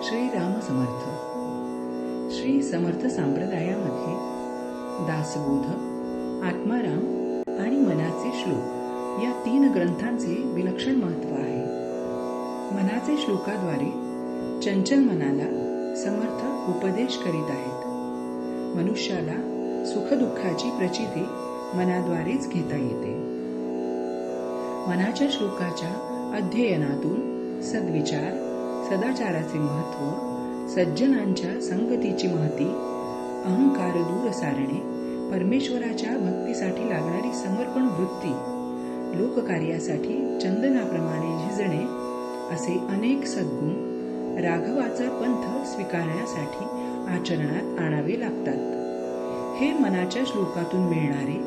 श्रीराम समर्थ. श्री समर्थ संप्रदायामध्ये दासबोध, आत्माराम आणि मनाचे श्लोक या 3 ग्रंथांचे विलक्षण महत्त्व आहे. मनाचे श्लोकाद्वारे चंचल मनाला समर्थ उपदेश करीत आहेत. मनुष्याला सुखदुःखाची प्रचिती मनाद्वारेच घेता येते. मनाच्या श्लोकाच्या अध्ययनातून सद्विचार, सदाचाराचे महत्त्व, सज्जनांच्या संगतीची महती, अहंकार दूर सारणे, परमेश्वराच्या भक्तीसाठी लागणारी समर्पण वृत्ती, लोककार्यासाठी चंदनाप्रमाणे झिजणे असे अनेक सद्गुण राघवाचा पंथ स्वीकारण्यासाठी आचरणात आणावे लागतात. हे मनाच्या श्लोकातून मिळणारे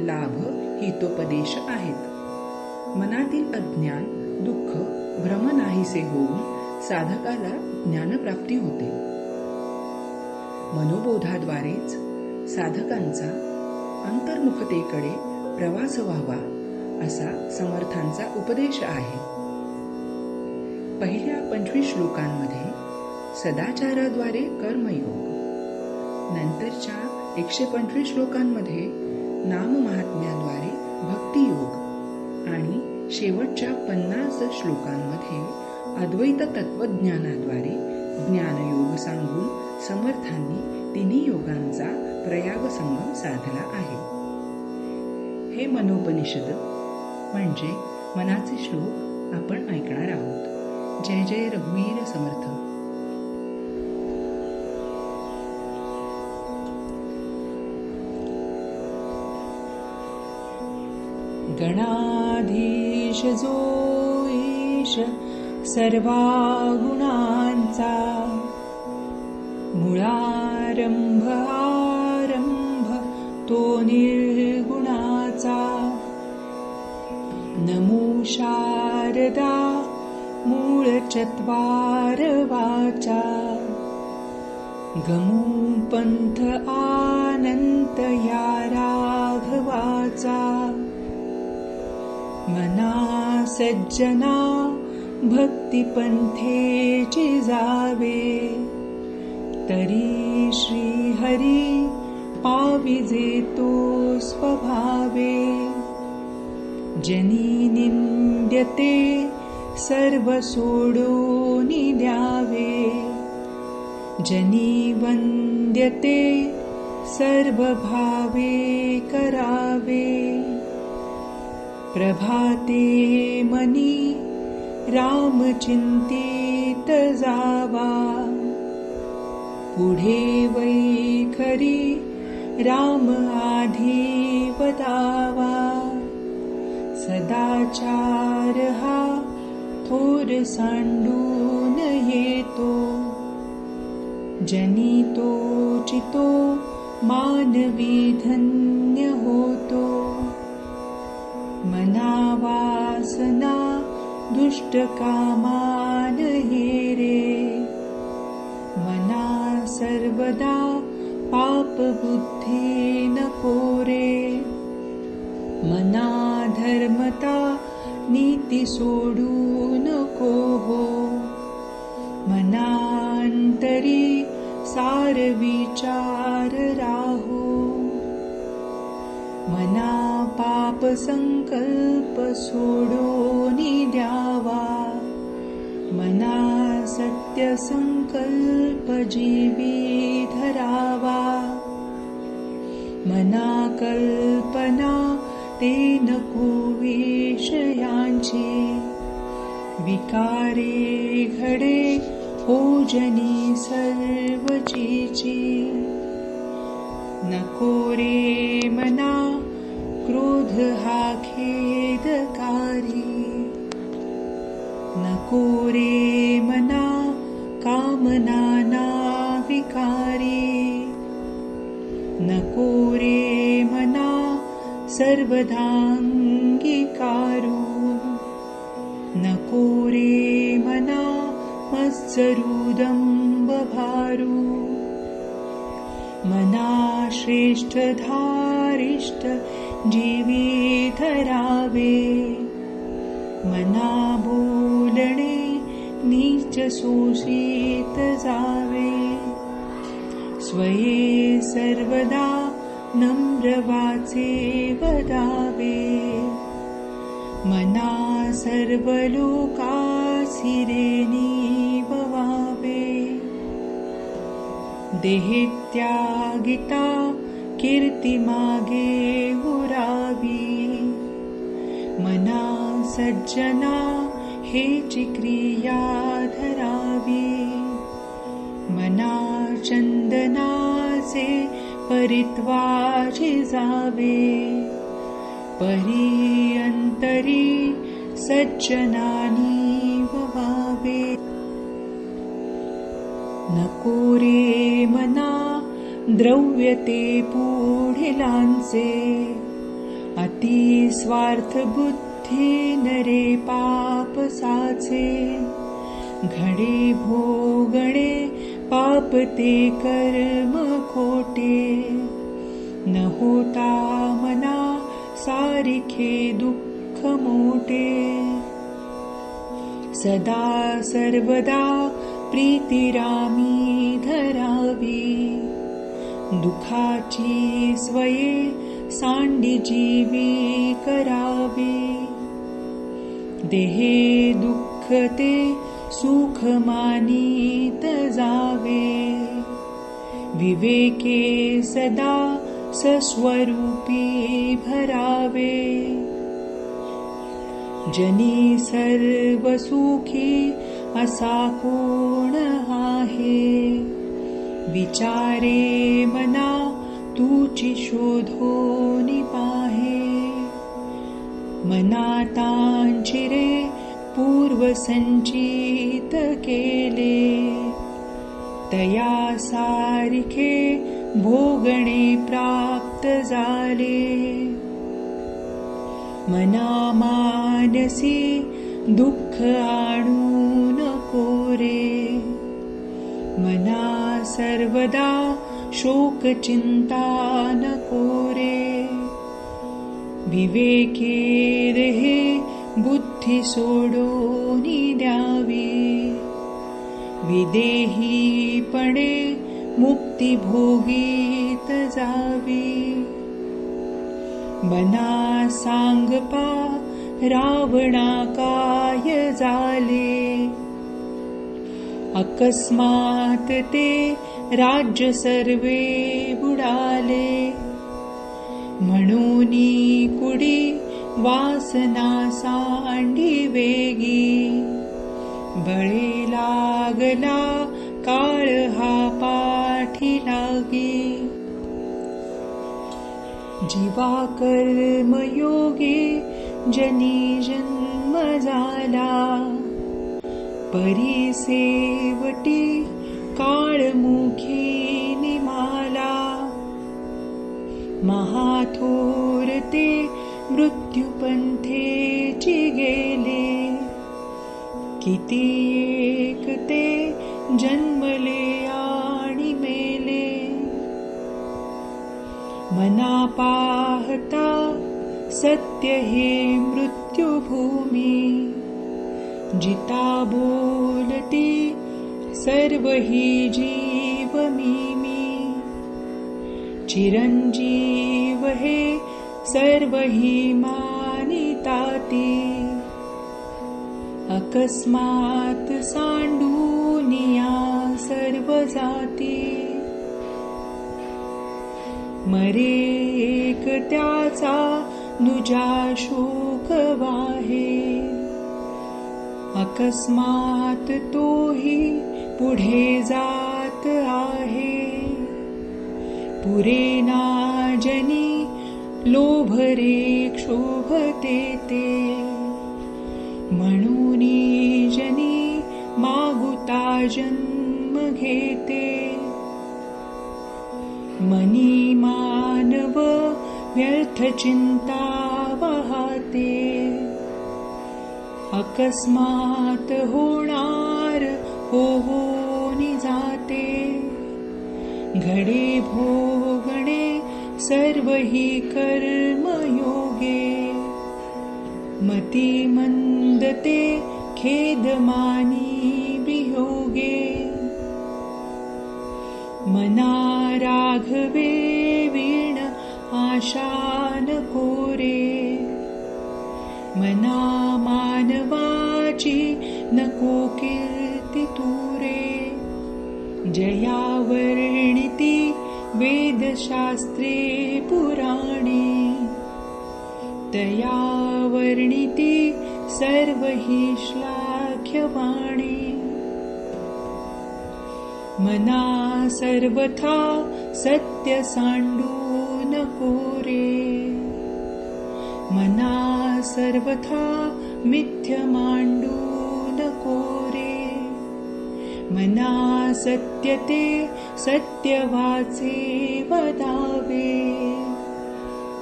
लाभ हितोपदेश आहेत. मनातील अज्ञान, दुःख, भ्रम नाहीसे होऊन साधकाला ज्ञानप्राप्ती होते. मनोबोधाद्वारेच साधकांचा अंतर्मुखतेकडे प्रवास व्हावा असा समर्थांचा उपदेश आहे. पहिल्या 25 श्लोकांमध्ये सदाचाराद्वारे कर्मयोग, नंतरच्या 125 श्लोकांमध्ये नाममहात्म्याद्वारे भक्तियोग आणि शेवटच्या 50 श्लोकांमध्ये अद्वैत तत्वज्ञानाद्वारे ज्ञानयोग सांगून समर्थांनी 3 योगांचा प्रयाग संगम साधला आहे. हे मनोपनिषद म्हणजे मनाचे श्लोक आपण ऐकणार आहोत. जय जय रघुवीर समर्थ. गणाधीश जो ईश सर्वा गुणांचा, मुळारंभ आरंभ तो निर्गुणाचा. नमो शारदा मूळ चत्वार वाचा, गमू पंथ आनंत या राघवाचा. मना सज्जना भक्ती पंथेची जावे, तरी श्री हरी पाविजे तो स्वभावे. जनी निंद्यते सर्व सोडोनी द्यावे, जनी वंद्यते सर्व भावे करावे. प्रभाते मनी राम चिंतित जावा, पुढे वैखरी राम आधी वदावा. सदाचार हा थोर सांडून येतो, जनी तो चितो मानवी धन्य होतो. मना वासना दुष्ट कामान हेरे, मना सर्वदा पाप बुद्धी नको रे. मना धर्मता नीती सोडू नको हो, मनांतरी सार विचार राहो. मना पाप संकल्प सोडोनी द्यावा, मना सत्य संकल्प जीवी धरावा. मना कल्पना ते नको विषयांची, विकारे घडे हो जनी सर्वचीची. नको रे मना क्रोध हा खेदकारी, नको रे मना कामना ना विकारी. नको रे मना सर्वदांगीकारू, नको रे मना मत्सरू दंभ भारू. मना श्रेष्ठ धारिष्ठ जीवी धरावे, मना बोलणे नीच शोषित जावे. स्वये सर्वदा नम्र वाचे वदावे. मना सर्व लोकासी रे निववावे. देहे त्यागिता कीर्ती मागे उरावी. मना सज्जना हेची क्रिया धरावी. मना चंदनाचे परित्वाचे जावे. परी अंतरी सज्जनानी ववावे. नको रे मना द्रव्यते पुढिलांचे. अति स्वार्थ बुद्धी नरे पाप साचे. घडे भोगणे पाप ते कर्म खोटे. न होता मना सारिखे दुःख मोठे. सदा सर्वदा प्रीतिरामी धरावी. दुखाची स्वये सांडी जीवी करावी. देहे दुःख ते सुख मानित जावे. विवेके सदा सस्वरूपी भरावे. जनी सर्व सुखी असा कोण आहे. विचारे मना तुची शोधोनी पाहे. मनातांची रे पूर्व संचित केले. तया सारिखे भोगणे प्राप्त झाले. मना मानसी दुःख आणू नको रे. मना सर्वदा शोक चिंता नको रे. विवेके रहे बुद्धी सोडोनी द्यावी. विदेहीपणे मुक्ती भोगीत जावी. मना सांगपा रावणा काय झाले. अकस्मात ते राज्य सर्वे बुडाले. म्हणूनी कुडी वासना सांडी वेगी. बळे लागला काळ हा पाठी लागी. जीवा कर्मयोगी जनी जन्म झाला. परिसेवटी काळमुखी निमाला. महाथोर ते मृत्युपंथेची गेले. किती एक ते जन्मले आणि मेले. मना पाहता सत्य हे मृत्युभूमी. जिता बोलती सर्व ही जीव मी. चिरंजीव हे सर्व ही मानिताती. अकस्मात सांडूनिया सर्व जाती. मरे एक त्याचा दुजा शोक वाहे. अकस्मात तोही पुढे जात आहे. पुरेना जनी लोभ रे क्षोभते ते. म्हणूनी जनी मागुता जन्म घेते. मनी मानव व्यर्थ चिंता वाहते. अकस्मात होणार होऊनी जाते. घडे भोगणे सर्व ही कर्म योगे. मती मंद ते खेदमानी वियोगे मना राघवे वीण आशान कोरे मना मानवाची नको कीर्ती तुरे जया वर्णिती वेदशास्त्रे पुराणे तया वर्णिती सर्व हि श्लाघ्यवाणी मना सर्वथा सत्य सांडू नको रे मना सर्वथा मिथ्य मांडू नको रे मना सत्य ते सत्य वाचे वदावे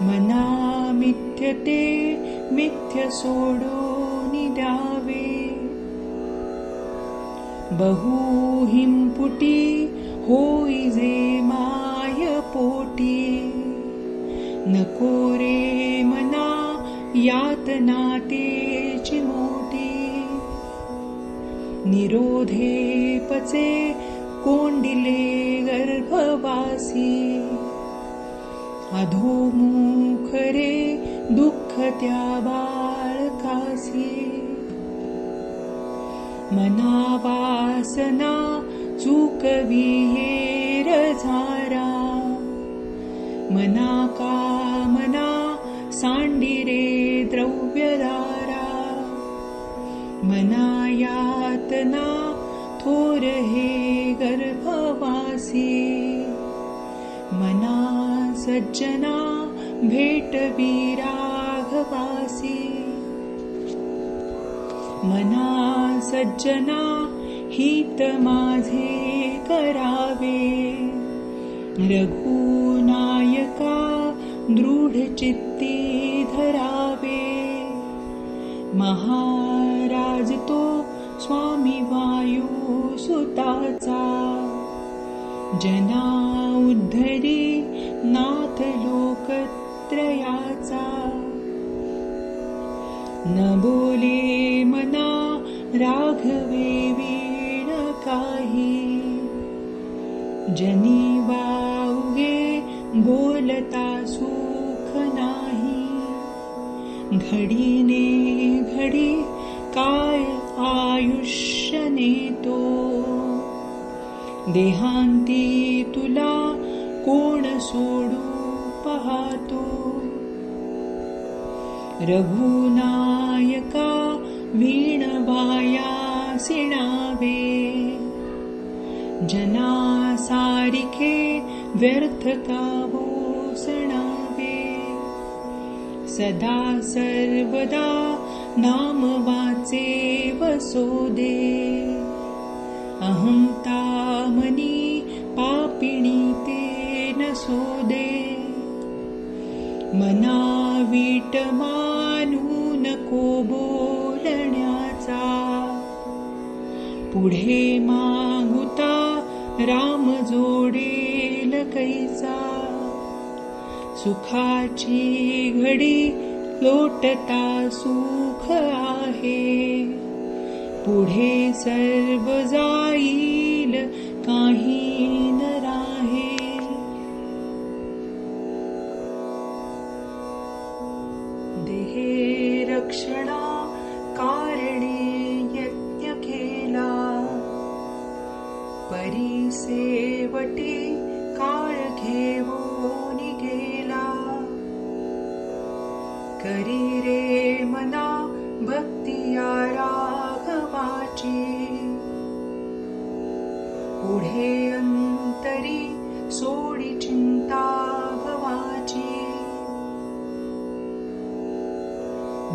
मना मिथ्य ते मिथ्य सोडून द्यावे बहुहिंपुटी होई जे माय पोटी नको रे मना यातना तेची मोठी निरोधे पचे कोंडिले गर्भवासी अधोमुख रे दुःख त्या बाळकासी मना वासना चुकवियेर झारा मना कामना सांडिरे द्रव्यदारा मना यातना थोर हे गर्भवासी मना सज्जना भेटवी राघवासी मना सज्जना हित माझे करावे रघुनायका दृढ चित्ती धरावे महाराज तो स्वामी वायू सुताचा जना उद्धरी नाथ लोकत्रयाचा न बोले मना राघवे वीण काही जनी वाऊगे बोलता सुख नाही घडीने घडी काय आयुष्य नेतो देहांती तुला कोण सोडू पाहतो रघुनायका वीण वायासी नावे जना सारिखे व्यर्थ कावो सणावे सदा सर्वदा नाम वाचे वसोदे अहंता मनी पापिणी ते नसोदे मना वीट मानू नको बोलण्याचा पुढे मागुता राम जोडेल कैसा सुखाची घडी लोटता सुख आहे पुढे सर्व जाईल काही न राहील देहे रक्षणा कारणे यज्ञ केला परिसेवटी काळ घेऊन गेला करी रे मना भक्ती या राघवाची पुढे अंतरी सोडी चिंता भवाची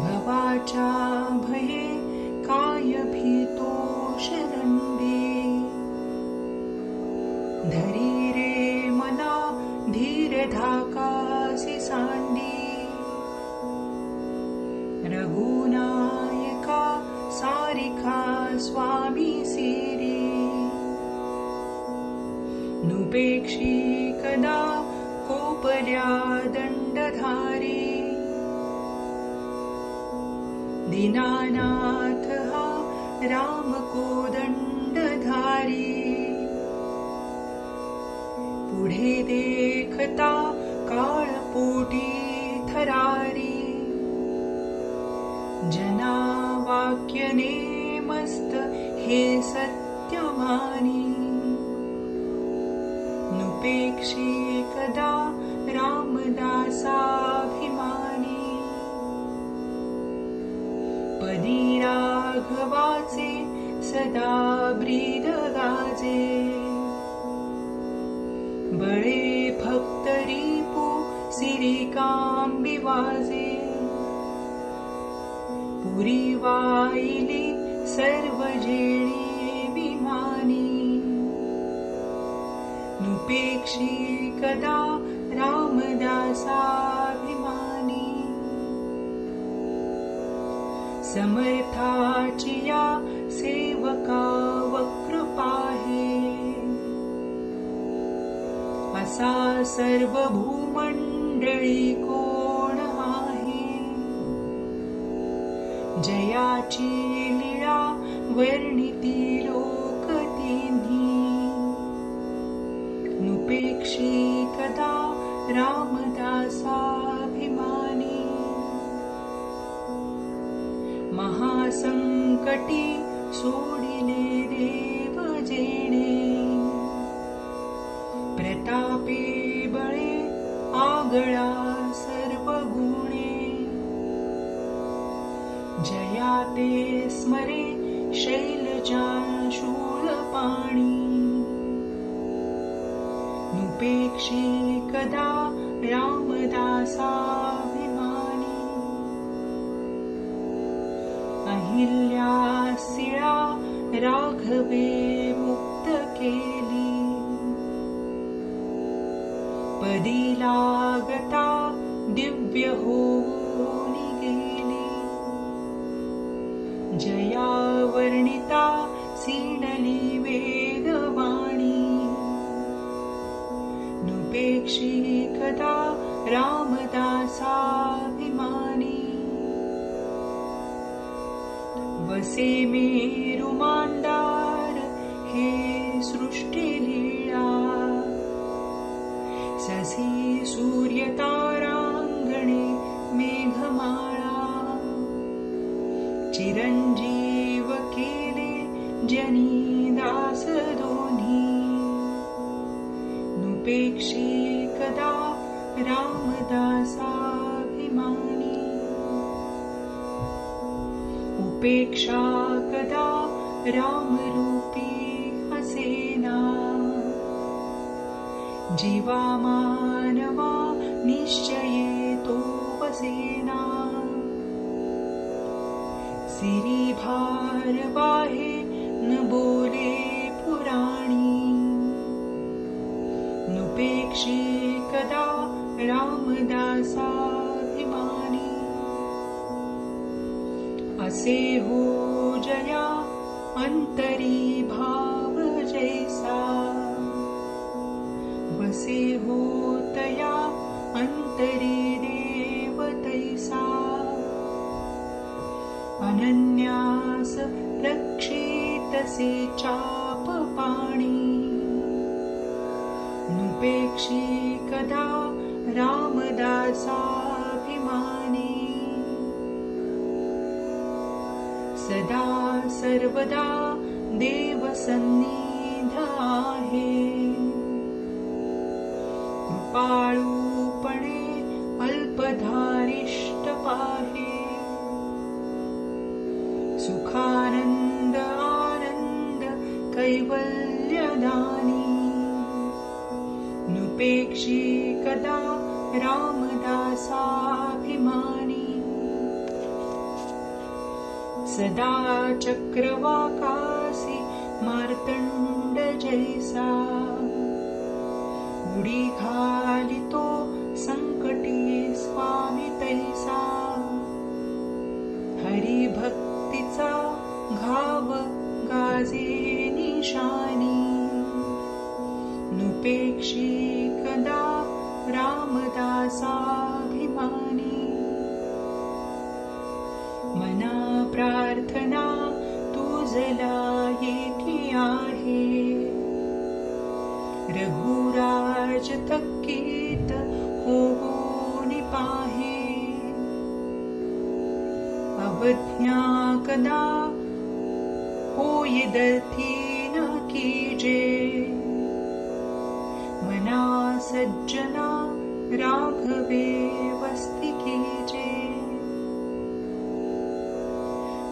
भवाच्या भये काय भीतो शरंडी धरी रे मना धीर धाकासी सांडी रघुनायका सारिखा स्वामी सिरी नुपेक्षी कदा कोपल्या दंडधारी दीनानाथ हा राम कोदंडधारी. पुढे देखता काळपोटी थरारी. जना वाक्यने मस्त हे सत्य मानी. नुपेक्षी कदा रामदासाभिमानी. पदी राघवाचे सदा ब्रीद गाजे. बळे फक्त रिपू सिरिकांबी वाजे. पुरी वाईली सर्व जेणी विमानी. नुपेक्षी कदा रामदासाभिमानी. समर्थाची या सेवका वक्र पाहे. असा सर्व भूमंडळी कोण आहे. जयाची लीळा वर्णिती लोक तिन्ही. नुपेक्षी कदा रामदासाभिमानी. महासंकटी सोडिले देव जेणे. प्रतापे बळे आगळा सर्व गुणे. जयाते स्मरे शैलजा शूलपाणी. नुपेक्षी कदा रामदासाभिमानी. अहिल्यासिळा राघवे मुक्त केली. पदी लागता दिव्य होऊन गेली. जया वर्णिता सीणली वेदवाणी. नुपेक्षी कदा रामदासाभिमानी. वसे मेरु मांदार हे सृष्टी लीळा. ससी सूर्यतारांगणे मेघमाळा. चिरंजीव केले जनी दास दोन्ही. नुपेक्षी कदा रामदासाभिमानी. उपेक्षा कदा रामरूपी हसेना. जीवा मानवा निश्चये तो वसेना. सिरी भार वाहे न बोले पुराणी. नुपेक्षी कदा रामदासाभिमानी. असे हो जया अंतरी भाव जैसा. वसे हो तया अंतरी देव तैसा. अनन्यास रक्षितसे चाप पाणी. नुपेक्षी कदा रामदासाभिमानी. सदा सर्वदा देव सन्निध आहे. कृपाळूपणे अल्पधारिष्ट पाहे. सुखानंद आनंद कैवल्यदानी. नुपेक्षी कदा रामदासाभिमानी. सदा चक्रवाकासी मार्तंड जैसा. उडी घालितो संकटी स्वामी तैसा. हरिभक्तीचा घाव गाजे निशानी. नुपेक्षी कदा रामदासाभिमानी. मना प्रार्थना तू रुजला येथे आहे. रघुराज थक्कीत होऊन पाहे. अवज्ञा कदा होय दर्थी न कीजे. मना सज्जना राघवे वस्ती कीजे.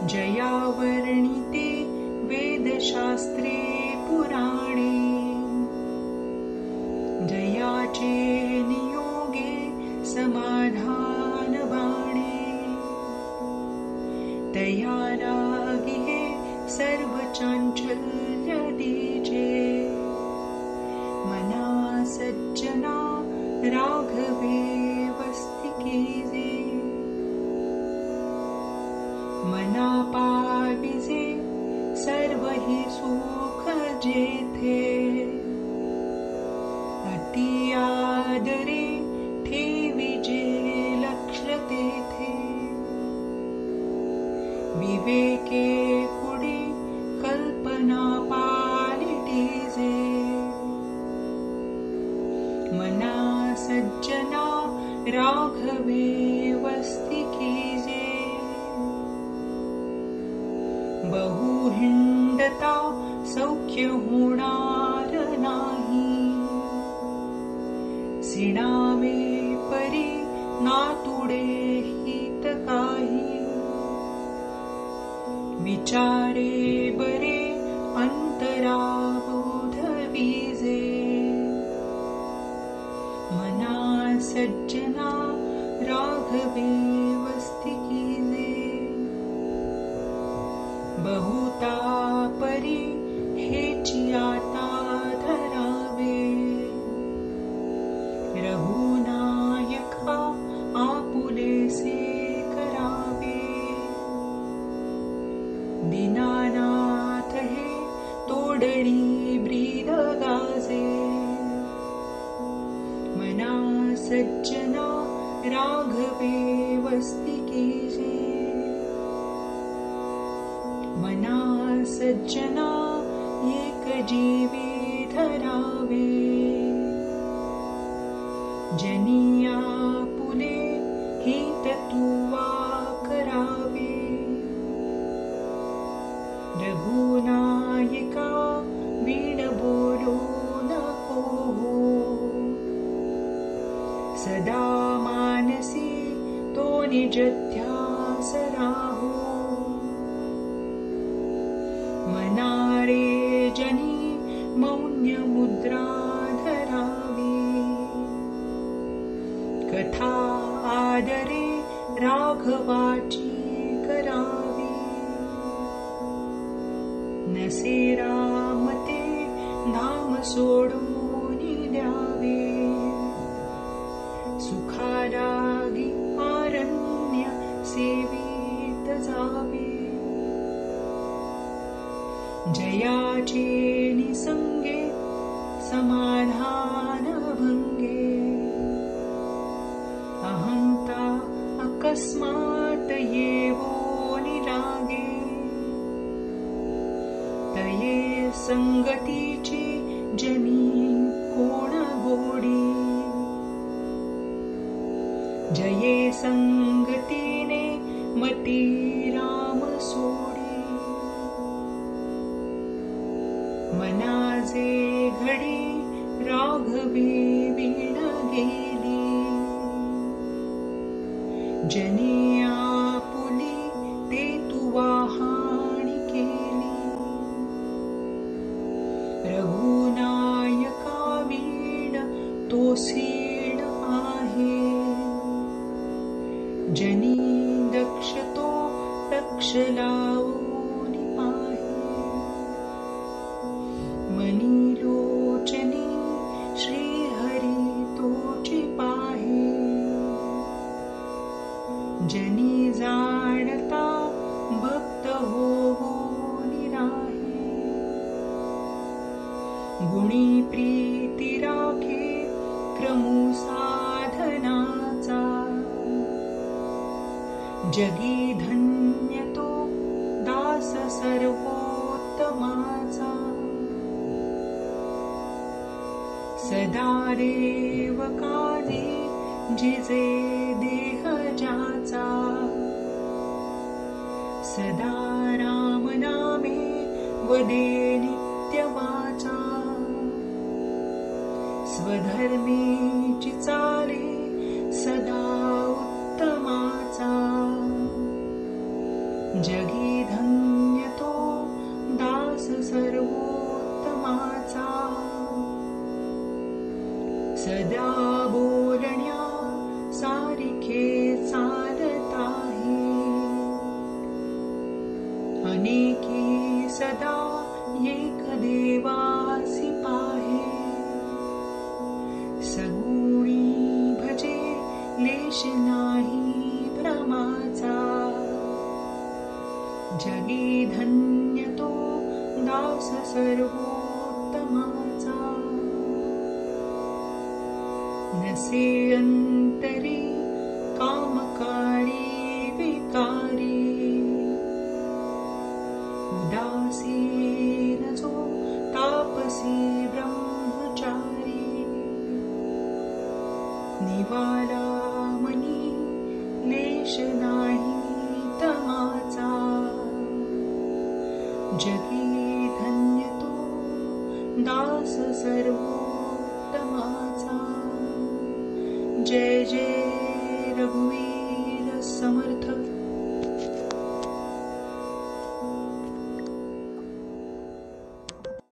जया वर्णिते वेदशास्त्रे पुराणे. जयाचे नियोगे समाधान बाणे. तया लागी हे सर्व चांचल्य दीजे. मना सज्जना राघवे वस्ती कीजे. मना पाविजे सर्व ही सुख जेथे. अति आदरे ठेविजे लक्ष तेथे. विवेके पुढे कल्पना पालिटीजे. मना सज्जना राघवे वस्ती कीजे. बहु हिंडता सौख्य होणार नाही. सिणावे परी नातुडे हित काही. विचारे बरे अंतरा बोध विजे. मना सज्जना राघवे वस्ती कीजे. बहुता परी हेची आता धरावे. रघुनायका आपुलेसे करावे. दीनानाथ हे तोडणी ब्रीद गाजे. मना सज्जना राघवे वस्ती कीजे. मना सज्जना एक जीवी धरावे. जनिया पुले हित तुवा करावे. रघुनायका वीण बोलो नको. सदा मानसी तो निज ध्यास राहो. मनारे जनी मौन्य मुद्रा धरावी. कथा आदरे राघवाची करावी. नसे रामते नाम सोडून द्यावे. सुखालागी आरण्य सेवित जावे. जयाचे निसंगे समाधान भंगे. अहंता अकस्मात येवोनी लागे. तये संगतीची जनी कोण गोडी. जये संगतीने मती राम सोडी. मनाजे घडी राघवे वीण गेली. जनी आपुली ते तुवा हाणी केली. रघुनायका वीण तो सीण आहे. जनी दक्ष तो दक्ष लावून पाहे. मनी लोचनी श्रीहरी तोची पाहे. जनी जाणता भक्त होऊन राहे. गुणी प्रीती राखे क्रमू साधनाचा. जगी धन्य तो दास सर्वो सदा देव काने जिजे देह ज्याचा सदा राम नामे वदे नित्य वाचा स्वधर्मेची चाले सदा उत्तमाचा जगी धन्य तो दास सर्वोत्तमाचा सदा बोलण्या सारिखे चालत आहे अनेकी सदा एक देवासी पाहे सगुणी भजे लेश नाही भ्रमाचा जगी धन्य तो दास सर्वोत्तमाचा नसे अंतरी कामकारी विकारी उदासीन जो तापसी ब्रह्मचारी निवाला मनी लेश नाही तमाचा जगी धन्य तो दास सर्वोत्तमाचा जय जय